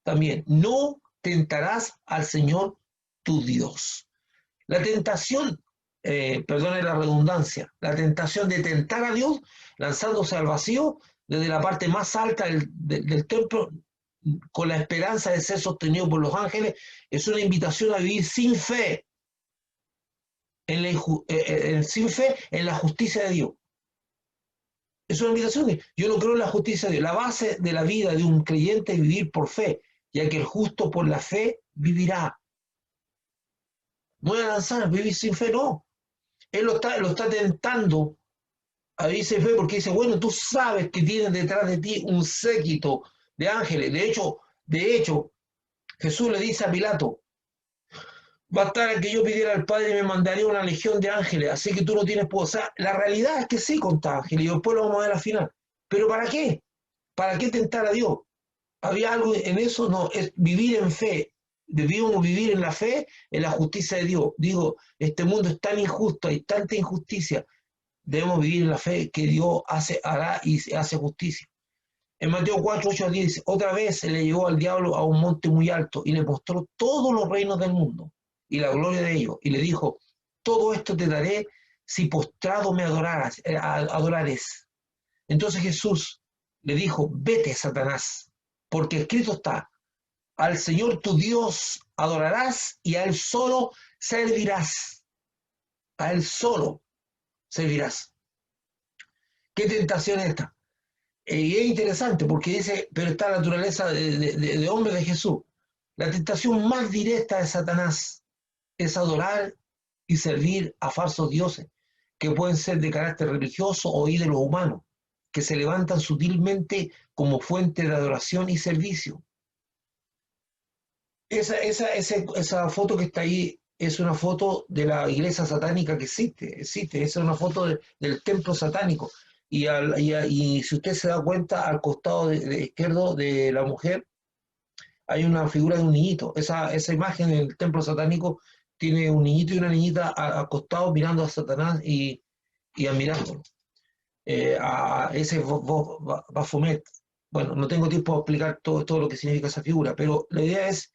también, no tentarás al Señor tu Dios. La tentación, perdone la redundancia, la tentación de tentar a Dios lanzándose al vacío desde la parte más alta del templo con la esperanza de ser sostenido por los ángeles, es una invitación a vivir sin fe, sin fe en la justicia de Dios. Es una invitación. Yo no creo en la justicia de Dios. La base de la vida de un creyente es vivir por fe, ya que el justo por la fe vivirá. No voy a lanzar, vivir sin fe, no. Él lo está tentando a vivir sin fe porque dice, bueno, tú sabes que tienes detrás de ti un séquito de ángeles. De hecho, Jesús le dice a Pilato, bastara que yo pidiera al Padre y me mandaría una legión de ángeles, así que tú no tienes poder. O sea, la realidad es que sí contaba ángeles y después lo vamos a ver al final. ¿Pero para qué? ¿Para qué tentar a Dios? ¿Había algo en eso? No, es vivir en fe. Debíamos vivir en la fe, en la justicia de Dios. Digo, este mundo es tan injusto, hay tanta injusticia. Debemos vivir en la fe que Dios hará y hace justicia. En Mateo 4, 8 al 10 dice, otra vez se le llevó al diablo a un monte muy alto y le mostró todos los reinos del mundo y la gloria de ellos. Y le dijo, todo esto te daré si postrado me adorares. Entonces Jesús le dijo, vete, Satanás, porque escrito está, al Señor tu Dios adorarás y a Él solo servirás. A Él solo servirás. ¿Qué tentación es esta? Y es interesante porque dice, pero está la naturaleza de hombre de Jesús. La tentación más directa de Satanás es adorar y servir a falsos dioses, que pueden ser de carácter religioso o ídolos humanos, que se levantan sutilmente como fuente de adoración y servicio. Esa foto que está ahí es una foto de la iglesia satánica que existe, esa es una foto del templo satánico. Y si usted se da cuenta, al costado izquierdo de la mujer hay una figura de un niñito. Esa imagen en el templo satánico tiene un niñito y una niñita al costado mirando a Satanás y admirándolo. Ese Baphomet. Bueno, no tengo tiempo de explicar todo lo que significa esa figura, pero la idea es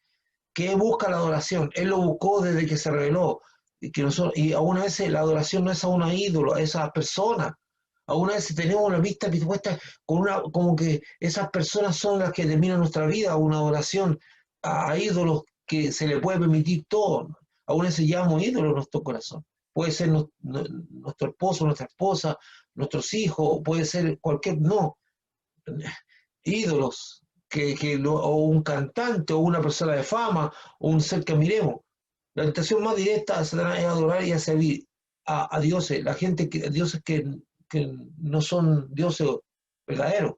que busca la adoración. Él lo buscó desde que se reveló. Y algunas veces la adoración no es a una ídolo, a esa persona. Algunas veces tenemos una vista dispuesta como que esas personas son las que determinan nuestra vida, una adoración a ídolos que se le puede permitir todo. Algunas veces llamamos ídolos en nuestro corazón. Puede ser nuestro esposo, nuestra esposa, nuestros hijos, puede ser cualquier, no, ídolos, o un cantante, o una persona de fama, o un ser que admiremos. La tentación más directa de Satanás es adorar y a servir a dioses, dioses que no son dioses verdaderos.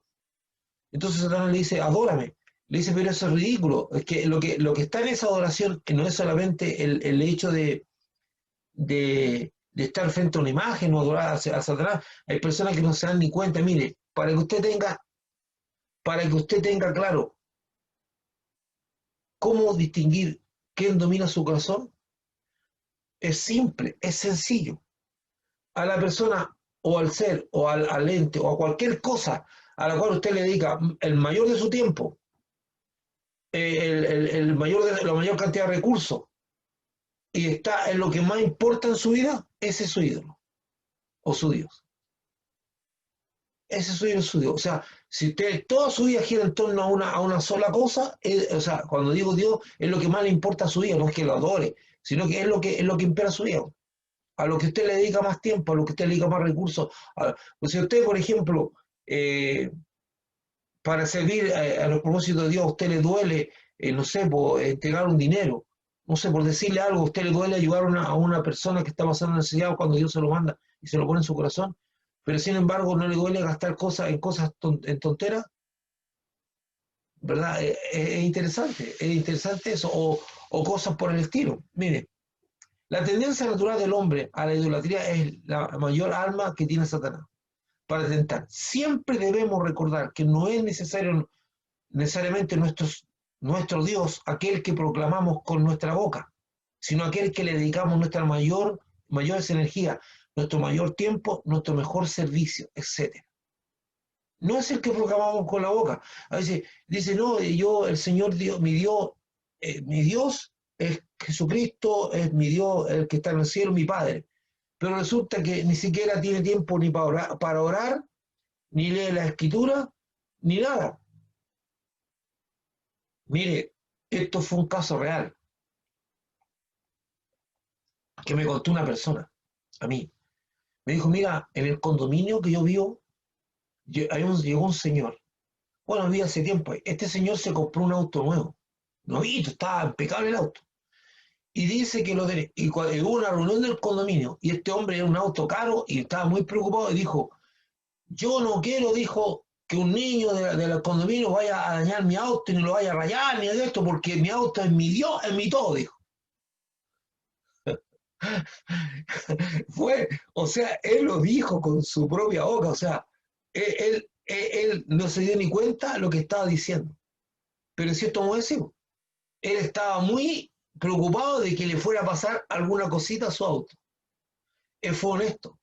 Entonces Satanás le dice, adórame. Le dice, pero eso es ridículo. Es que lo que está en esa adoración, que no es solamente el hecho de estar frente a una imagen o adorar a Satanás. Hay personas que no se dan ni cuenta. Mire, para que usted tenga claro cómo distinguir quién domina su corazón, es simple, es sencillo. A la persona o al ser o al ente o a cualquier cosa a la cual usted le dedica el mayor de su tiempo, la mayor cantidad de recursos y está en lo que más importa en su vida, ese es su ídolo o su Dios. Ese es su Dios. O sea, si usted toda su vida gira en torno a una sola cosa, o sea, cuando digo Dios, es lo que más le importa a su vida, no es que lo adore, sino que es lo que impera su vida. A lo que usted le dedica más tiempo, a lo que usted le dedica más recursos. Pues si usted, por ejemplo, para servir a los propósitos de Dios, a usted le duele, no sé, por entregar un dinero, no sé, por decirle algo, a usted le duele ayudar a una persona que está pasando necesidad cuando Dios se lo manda y se lo pone en su corazón, pero sin embargo no le duele gastar cosas en tonteras, ¿verdad? Es interesante eso, o cosas por el estilo. Mire, la tendencia natural del hombre a la idolatría es la mayor arma que tiene Satanás para tentar. Siempre debemos recordar que no es necesariamente nuestro Dios aquel que proclamamos con nuestra boca, sino aquel que le dedicamos mayores energías, nuestro mayor tiempo, nuestro mejor servicio, etc. No es el que proclamamos con la boca. A veces dice, no, el Señor Dios, mi Dios es Jesucristo, es mi Dios, el que está en el cielo, mi Padre. Pero resulta que ni siquiera tiene tiempo ni para orar, ni lee la escritura, ni nada. Mire, esto fue un caso real que me contó una persona a mí. Me dijo, mira, en el condominio que yo vivo, llegó un señor. Bueno, vivía hace tiempo. Este señor se compró un auto nuevo. Novito, estaba impecable el auto. Y dice que hubo una reunión del condominio y este hombre era un auto caro y estaba muy preocupado y dijo, yo no quiero, dijo, que un niño del condominio vaya a dañar mi auto y ni lo vaya a rayar ni de esto porque mi auto es mi Dios, es mi todo, dijo. O sea, él lo dijo con su propia boca, o sea, él no se dio ni cuenta de lo que estaba diciendo. Pero en cierto modo decimos, él estaba muy preocupado de que le fuera a pasar alguna cosita a su auto. Él fue honesto,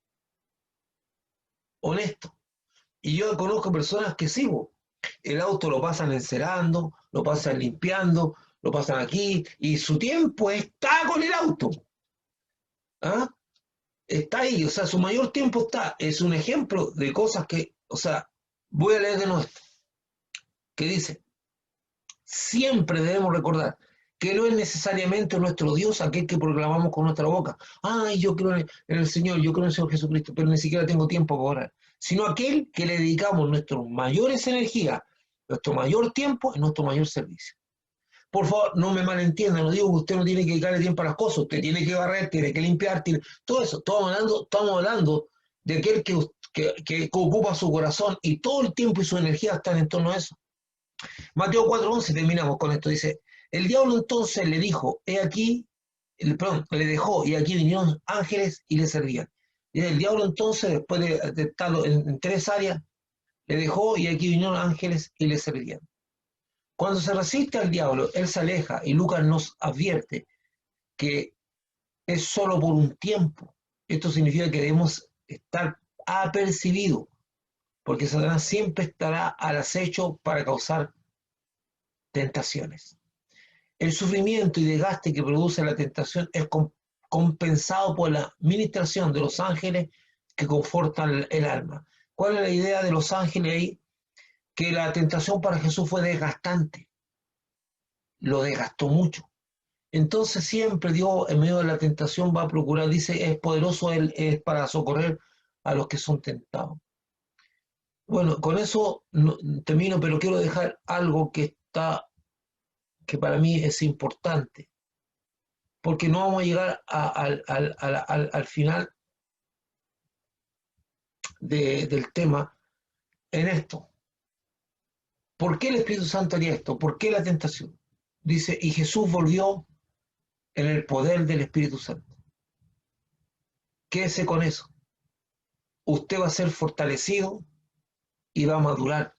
honesto. Y yo conozco personas que sí, el auto lo pasan encerando, lo pasan limpiando, lo pasan aquí, y su tiempo está con el auto. ¿Ah? Está ahí, o sea, su mayor tiempo está. Es un ejemplo de cosas que, o sea, voy a leer de nuevo esto, que dice, siempre debemos recordar que no es necesariamente nuestro Dios aquel que proclamamos con nuestra boca. Ay, yo creo en el Señor, yo creo en el Señor Jesucristo, pero ni siquiera tengo tiempo para orar. Sino aquel que le dedicamos nuestras mayores energías, nuestro mayor tiempo y nuestro mayor servicio. Por favor, no me malentiendan, no digo que usted no tiene que dedicarle tiempo a las cosas, usted tiene que barrer, tiene que limpiar, todo eso. Estamos hablando de aquel que ocupa su corazón y todo el tiempo y su energía están en torno a eso. Mateo 4:11, terminamos con esto, dice, el diablo entonces le dijo, he aquí, le dejó, y aquí vinieron ángeles y le servían. Y el diablo entonces, después de estar en tres áreas, le dejó y aquí vinieron ángeles y le servían. Cuando se resiste al diablo, él se aleja y Lucas nos advierte que es solo por un tiempo. Esto significa que debemos estar apercibidos, porque Satanás siempre estará al acecho para causar tentaciones. El sufrimiento y desgaste que produce la tentación es compensado por la ministración de los ángeles que confortan el alma. ¿Cuál es la idea de los ángeles ahí? Que la tentación para Jesús fue desgastante, lo desgastó mucho. Entonces siempre Dios en medio de la tentación va a procurar, dice, es poderoso Él es para socorrer a los que son tentados. Bueno, con eso no, termino, pero quiero dejar algo que para mí es importante, porque no vamos a llegar al final del tema en esto. ¿Por qué el Espíritu Santo haría esto? ¿Por qué la tentación? Dice, y Jesús volvió en el poder del Espíritu Santo. Quédese con eso. Usted va a ser fortalecido y va a madurar.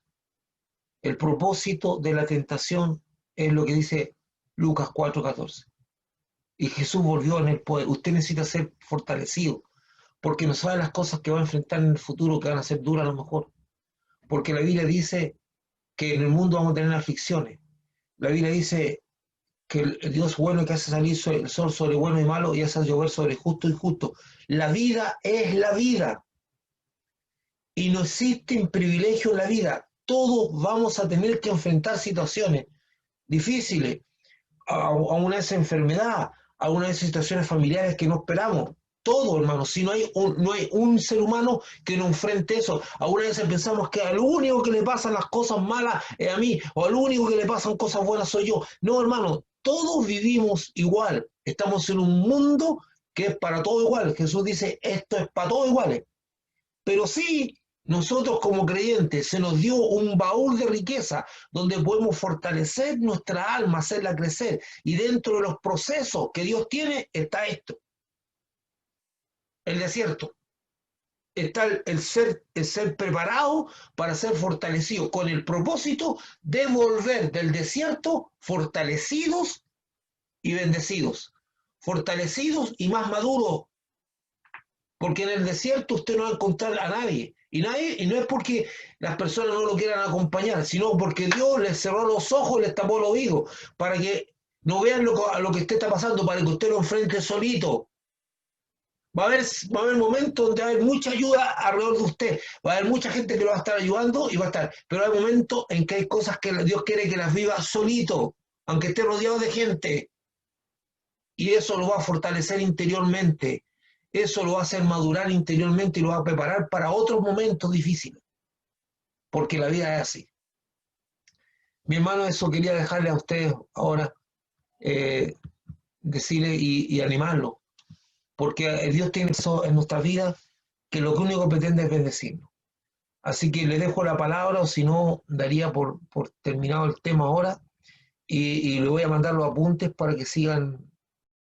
El propósito de la tentación es lo que dice Lucas 4:14. Y Jesús volvió en el poder. Usted necesita ser fortalecido, porque no sabe las cosas que va a enfrentar en el futuro, que van a ser duras a lo mejor. Porque la Biblia dice que en el mundo vamos a tener aflicciones. La Biblia dice que el Dios bueno que hace salir el sol sobre bueno y malo y hace llover sobre justo y justo. La vida es la vida. Y no existe privilegio en la vida. Todos vamos a tener que enfrentar situaciones difíciles, a una de esas enfermedad, a una de esas situaciones familiares que no esperamos. Todo, hermano. Si no hay un ser humano que no enfrente eso. Algunas veces pensamos que al único que le pasan las cosas malas es a mí, o al único que le pasan cosas buenas soy yo. No, hermano, todos vivimos igual. Estamos en un mundo que es para todo igual. Jesús dice, esto es para todos iguales. Pero sí, nosotros como creyentes se nos dio un baúl de riqueza donde podemos fortalecer nuestra alma, hacerla crecer. Y dentro de los procesos que Dios tiene está esto, el desierto. Está el ser preparado para ser fortalecido con el propósito de volver del desierto fortalecidos y bendecidos. Fortalecidos y más maduros, porque en el desierto usted no va a encontrar a nadie. Y no es porque las personas no lo quieran acompañar, sino porque Dios les cerró los ojos y les tapó los oídos, para que no vean lo que usted está pasando, para que usted lo enfrente solito. Va a haber momentos donde va a haber mucha ayuda alrededor de usted, va a haber mucha gente que lo va a estar ayudando y va a estar, pero hay momentos en que hay cosas que Dios quiere que las viva solito, aunque esté rodeado de gente, y eso lo va a fortalecer interiormente. Eso lo va a hacer madurar interiormente y lo va a preparar para otros momentos difíciles, porque la vida es así. Mi hermano, eso quería dejarle a ustedes ahora. Eh, decirle y animarlo, porque Dios tiene eso en nuestra vida, que lo único que pretende es bendecirnos. Así que le dejo la palabra, o si no, daría por terminado el tema ahora, y le voy a mandar los apuntes para que sigan